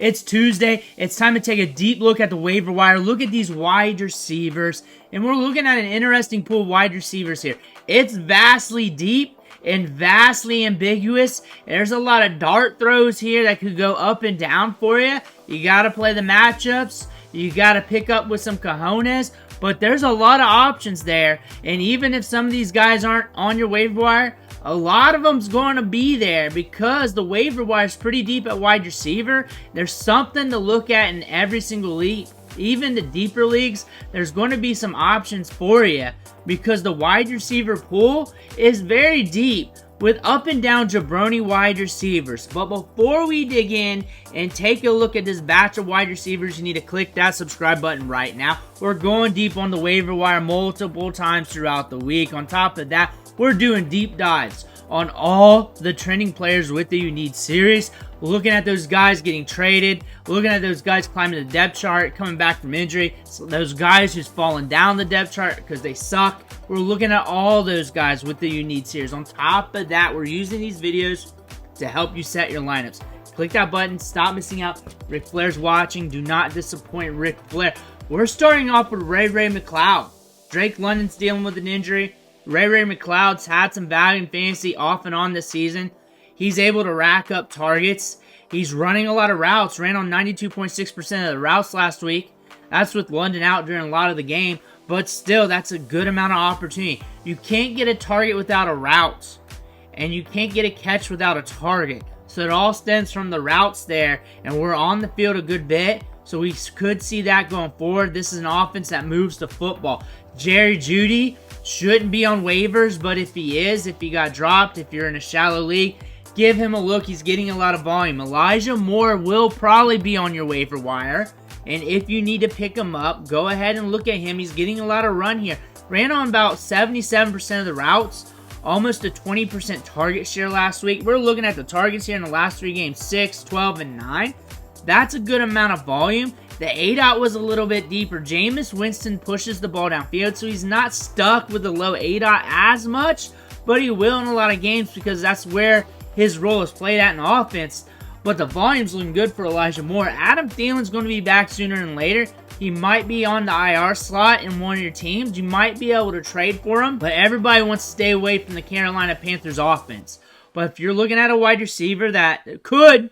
It's Tuesday. It's time to take a deep look at the waiver wire. Look at these wide receivers. And we're looking at an interesting pool of wide receivers here. It's vastly deep and vastly ambiguous. There's a lot of dart throws here that could go up and down for you. You got to play the matchups. You got to pick up with some cojones. But there's a lot of options there. And even if some of these guys aren't on your waiver wire, a lot of them's going to be there because the waiver wire is pretty deep at wide receiver. There's something to look at in every single league. Even the deeper leagues, there's going to be some options for you because the wide receiver pool is very deep with up and down jabroni wide receivers. But before we dig in and take a look at this batch of wide receivers, you need to click that subscribe button right now. We're going deep on the waiver wire multiple times throughout the week. On top of that, we're doing deep dives on all the trending players with the You Need series. Looking at those guys getting traded. Looking at those guys climbing the depth chart, coming back from injury. So those guys who's fallen down the depth chart because they suck. We're looking at all those guys with the You Need series. On top of that, we're using these videos to help you set your lineups. Click that button. Stop missing out. Ric Flair's watching. Do not disappoint Ric Flair. We're starting off with Ray McCloud. Drake London's dealing with an injury. Ray McCloud's had some value in fantasy off and on this season. He's able to rack up targets. He's running a lot of routes. Ran on 92.6% of the routes last week. That's with London out during a lot of the game. But still, that's a good amount of opportunity. You can't get a target without a route. And you can't get a catch without a target. So it all stems from the routes there. And we're on the field a good bit. So we could see that going forward. This is an offense that moves the football. Jeudy shouldn't be on waivers, but if he is, if he got dropped, if you're in a shallow league, give him a look. He's getting a lot of volume. Elijah Moore will probably be on your waiver wire, and if you need to pick him up, go ahead and look at him. He's getting a lot of run here. Ran on about 77% of the routes, almost a 20% target share last week. We're looking at the targets here in the last 3 games, 6, 12, and 9. That's a good amount of volume. The A-dot was a little bit deeper. Jameis Winston pushes the ball downfield, so he's not stuck with the low A-dot as much, but he will in a lot of games because that's where his role is played at in offense. But the volume's looking good for Elijah Moore. Adam Thielen's going to be back sooner than later. He might be on the IR slot in one of your teams. You might be able to trade for him, but everybody wants to stay away from the Carolina Panthers offense. But if you're looking at a wide receiver that could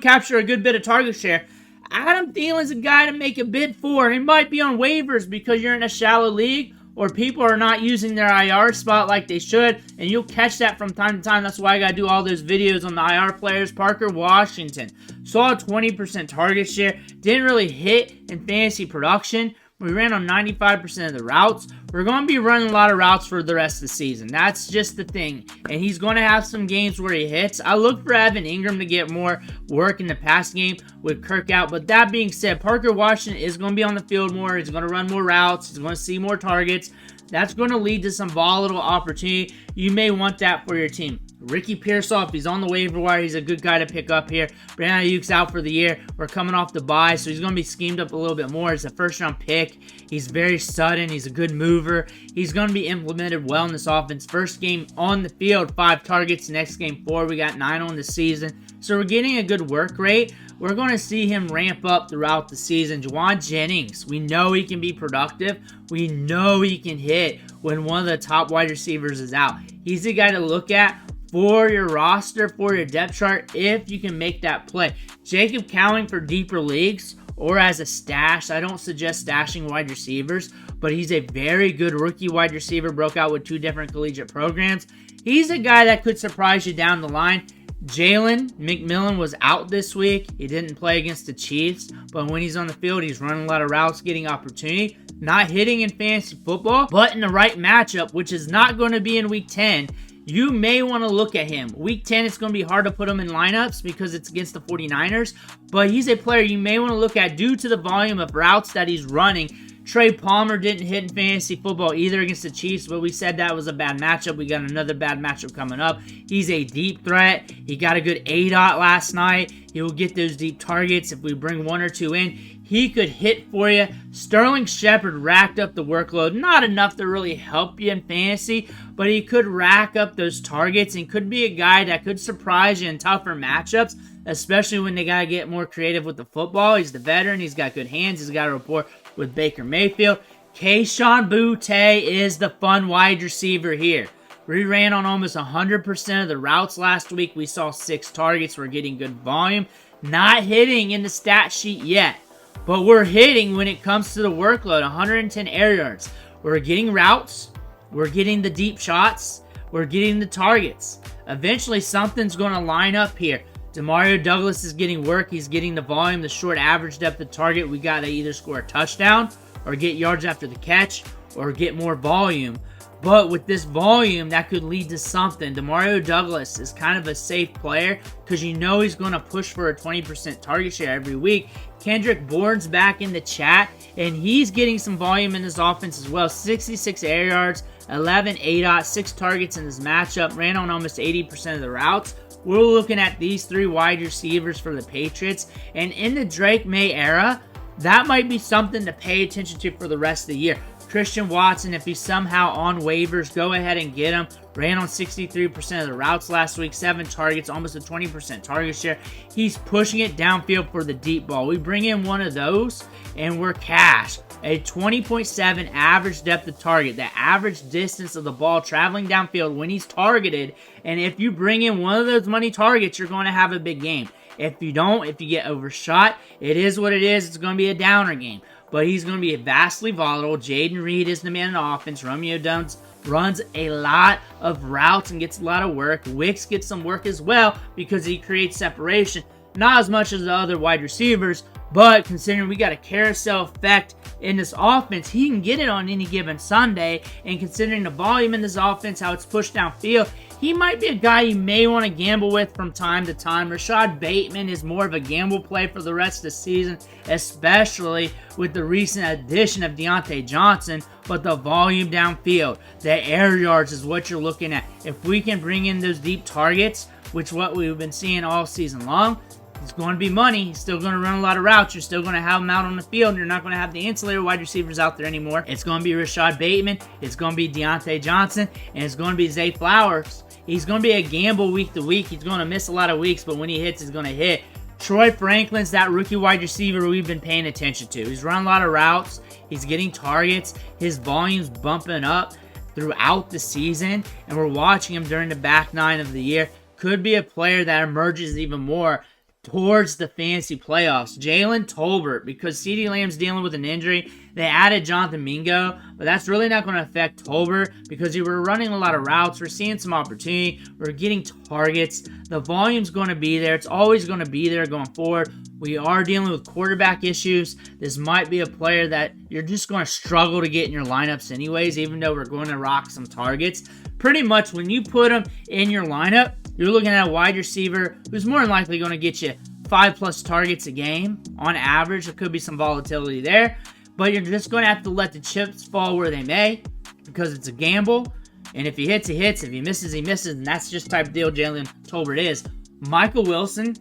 capture a good bit of target share, Adam Thielen's a guy to make a bid for. He might be on waivers because you're in a shallow league or people are not using their IR spot like they should, and you'll catch that from time to time. That's why I got to do all those videos on the IR players. Parker Washington saw a 20% target share. Didn't really hit in fantasy production. We ran on 95% of the routes. We're going to be running a lot of routes for the rest of the season. That's just the thing. And he's going to have some games where he hits. I look for Evan Ingram to get more work in the pass game with Kirk out. But that being said, Parker Washington is going to be on the field more. He's going to run more routes. He's going to see more targets. That's going to lead to some volatile opportunity. You may want that for your team. Ricky Pearsall, if he's on the waiver wire, he's a good guy to pick up here. Brandon Ayuk's out for the year. We're coming off the bye, so he's going to be schemed up a little bit more. He's a first-round pick. He's very sudden. He's a good mover. He's going to be implemented well in this offense. First game on the field, 5 targets. Next game, 4. We got 9 on the season. So we're getting a good work rate. We're going to see him ramp up throughout the season. Jauan Jennings, we know he can be productive. We know he can hit when one of the top wide receivers is out. He's the guy to look at for your roster, for your depth chart, if you can make that play. Jacob Cowing for deeper leagues or as a stash. I don't suggest stashing wide receivers, but he's a very good rookie wide receiver. Broke out with 2 different collegiate programs. He's a guy that could surprise you down the line. Jalen McMillan was out this week. He didn't play against the Chiefs, but when he's on the field, he's running a lot of routes, getting opportunity. Not hitting in fantasy football, but in the right matchup, which is not going to be in Week 10, you may want to look at him. Week 10, it's going to be hard to put him in lineups because it's against the 49ers, but he's a player you may want to look at due to the volume of routes that he's running. Trey Palmer didn't hit in fantasy football either against the Chiefs, but we said that was a bad matchup. We got another bad matchup coming up. He's a deep threat. He got a good A-dot last night. He will get those deep targets. If we bring 1 or 2 in, he could hit for you. Sterling Shepard racked up the workload. Not enough to really help you in fantasy, but he could rack up those targets and could be a guy that could surprise you in tougher matchups especially when they got to get more creative with the football. He's the veteran. He's got good hands. He's got a rapport with Baker Mayfield. Kayshon Boutte is the fun wide receiver here. We ran on almost 100% of the routes last week. We saw 6 targets. We're getting good volume. Not hitting in the stat sheet yet, but we're hitting when it comes to the workload. 110 air yards. We're getting routes. We're getting the deep shots. We're getting the targets. Eventually, something's going to line up here. DeMario Douglas is getting work. He's getting the volume, the short average depth of target. We got to either score a touchdown or get yards after the catch or get more volume. But with this volume, that could lead to something. DeMario Douglas is kind of a safe player because you know he's going to push for a 20% target share every week. Kendrick Bourne's back in the chat, and he's getting some volume in this offense as well. 66 air yards, 11 ADOT, 6 targets in this matchup, ran on almost 80% of the routes. We're looking at these 3 wide receivers for the Patriots, and in the Drake May era, that might be something to pay attention to for the rest of the year. Christian Watson, if he's somehow on waivers, go ahead and get him. Ran on 63% of the routes last week, 7 targets, almost a 20% target share. He's pushing it downfield for the deep ball. We bring in one of those, and we're cash. A 20.7 average depth of target, the average distance of the ball traveling downfield when he's targeted. And if you bring in one of those money targets, you're going to have a big game. If you don't, if you get overshot, it is what it is. It's going to be a downer game. But he's going to be vastly volatile. Jaden Reed is the man in the offense. Romeo Duns runs a lot of routes and gets a lot of work. Wicks gets some work as well because he creates separation. Not as much as the other wide receivers, but considering we got a carousel effect in this offense, he can get it on any given Sunday. And considering the volume in this offense, how it's pushed downfield, he might be a guy you may want to gamble with from time to time. Rashod Bateman is more of a gamble play for the rest of the season, especially with the recent addition of Quentin Johnston. But the volume downfield, the air yards is what you're looking at. If we can bring in those deep targets, which what we've been seeing all season long, it's going to be money. He's still going to run a lot of routes. You're still going to have him out on the field. You're not going to have the insulator wide receivers out there anymore. It's going to be Rashod Bateman. It's going to be Quentin Johnston. And it's going to be Zay Flowers. He's going to be a gamble week to week. He's going to miss a lot of weeks, but when he hits, he's going to hit. Troy Franklin's that rookie wide receiver we've been paying attention to. He's running a lot of routes. He's getting targets. His volume's bumping up throughout the season, and we're watching him during the back 9 of the year. Could be a player that emerges even more towards the fantasy playoffs. Jalen Tolbert, because CeeDee Lamb's dealing with an injury, they added Jonathan Mingo, but that's really not going to affect Tolbert because we were running a lot of routes. We're seeing some opportunity. We're getting targets. The volume's going to be there. It's always going to be there going forward. We are dealing with quarterback issues. This might be a player that you're just going to struggle to get in your lineups anyways, even though we're going to rock some targets. Pretty much when you put him in your lineup, you're looking at a wide receiver who's more than likely going to get you 5+ targets a game on average. There could be some volatility there, but you're just going to have to let the chips fall where they may because it's a gamble. And if he hits, he hits. If he misses, he misses. And that's just the type of deal Jalen Tolbert is. Michael Wilson,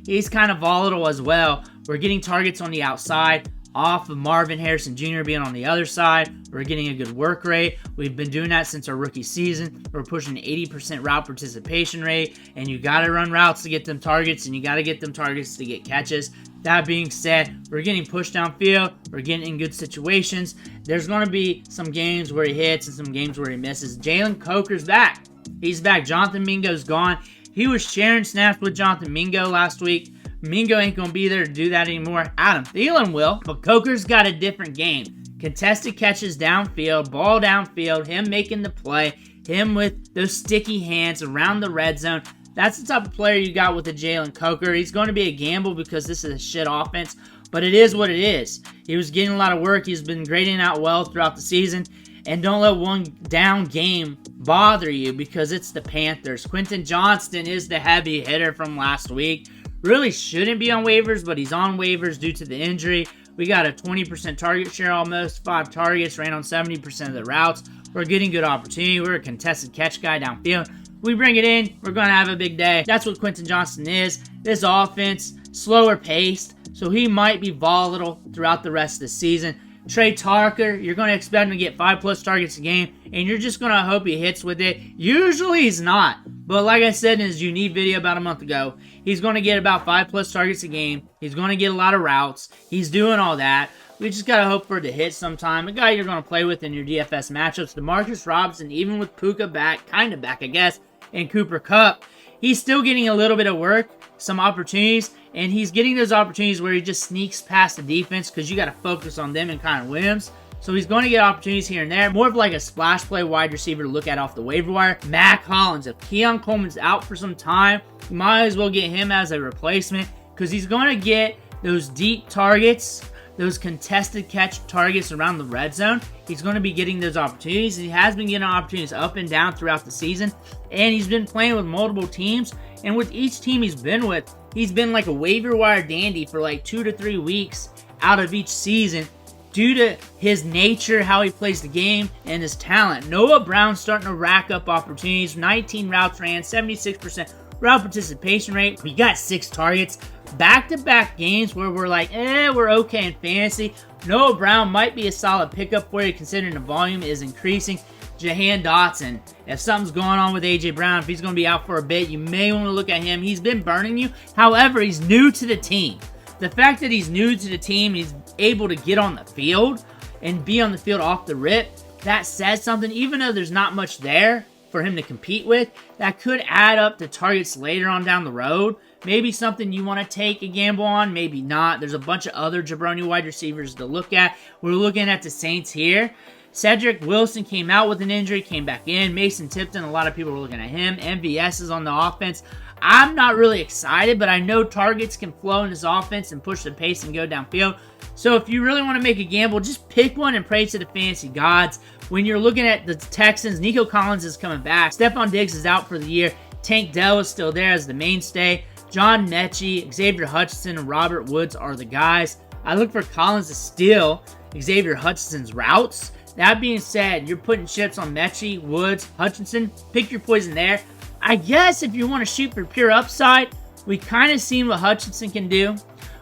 he's kind of volatile as well. We're getting targets on the outside off of Marvin Harrison Jr. being on the other side. We're getting a good work rate. We've been doing that since our rookie season. We're pushing an 80% route participation rate, and you got to run routes to get them targets, and you got to get them targets to get catches. That being said, we're getting pushed downfield. We're getting in good situations. There's going to be some games where he hits and some games where he misses. Jalen Coker's back. He's back. Jonathan Mingo's gone. He was sharing snaps with Jonathan Mingo last week. Mingo ain't going to be there to do that anymore. Adam Thielen will, but Coker's got a different game. Contested catches downfield, ball downfield, him making the play, him with those sticky hands around the red zone. That's the type of player you got with the Jalen Coker. He's going to be a gamble because this is a shit offense, but it is what it is. He was getting a lot of work. He's been grading out well throughout the season. And don't let one down game bother you because it's the Panthers. Quentin Johnston is the heavy hitter from last week. Really shouldn't be on waivers, but he's on waivers due to the injury. We got a 20% target share almost, 5 targets, ran on 70% of the routes. We're getting good opportunity. We're a contested catch guy downfield. We bring it in, we're going to have a big day. That's what Quentin Johnston is. This offense, slower paced, so he might be volatile throughout the rest of the season. Trey Tucker, you're going to expect him to get 5+ targets a game, and you're just going to hope he hits with it. Usually he's not, but like I said in his unique video about a month ago, he's going to get about 5+ targets a game. He's going to get a lot of routes. He's doing all that. We just got to hope for it to hit sometime. A guy you're going to play with in your DFS matchups, Demarcus Robinson, even with Puka back, kind of back, I guess, and Cooper Kupp, he's still getting a little bit of work, some opportunities, and he's getting those opportunities where he just sneaks past the defense because you got to focus on them and kind of Williams. So he's going to get opportunities here and there. More of like a splash play wide receiver to look at off the waiver wire. Mack, Hollins. If Keon Coleman's out for some time, you might as well get him as a replacement because he's going to get those deep targets, those contested catch targets around the red zone. He's going to be getting those opportunities. He has been getting opportunities up and down throughout the season, and he's been playing with multiple teams, and with each team he's been with, he's been like a waiver wire dandy for like 2 to 3 weeks out of each season due to his nature, how he plays the game, and his talent. Noah Brown's starting to rack up opportunities. 19 routes ran, 76% route participation rate. We got 6 targets. Back-to-back games where we're like, we're okay in fantasy. Noah Brown might be a solid pickup for you considering the volume is increasing. Jahan Dotson, if something's going on with A.J. Brown, if he's going to be out for a bit, you may want to look at him. He's been burning you. However, he's new to the team. The fact that he's new to the team, he's able to get on the field and be on the field off the rip, that says something. Even though there's not much there for him to compete with, that could add up to targets later on down the road. Maybe something you want to take a gamble on, maybe not. There's a bunch of other Jabroni wide receivers to look at. We're looking at the Saints here. Cedric Wilson came out with an injury, came back in. Mason Tipton, a lot of people were looking at him. MVS is on the offense. I'm not really excited, but I know targets can flow in this offense and push the pace and go downfield. So if you really want to make a gamble, just pick one and pray to the fantasy gods. When you're looking at the Texans, Nico Collins is coming back. Stephon Diggs is out for the year. Tank Dell is still there as the mainstay. John Mechie, Xavier Hutchinson, and Robert Woods are the guys. I look for Collins to steal Xavier Hutchinson's routes. That being said, you're putting chips on Mechie, Woods, Hutchinson. Pick your poison there. I guess if you want to shoot for pure upside, we kind of seen what Hutchinson can do.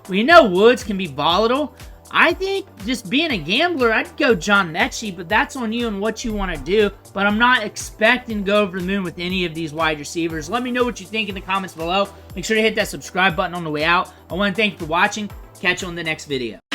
We know Woods can be volatile. I think just being a gambler, I'd go John Mechie, but that's on you and what you want to do. But I'm not expecting to go over the moon with any of these wide receivers. Let me know what you think in the comments below. Make sure to hit that subscribe button on the way out. I want to thank you for watching. Catch you on the next video.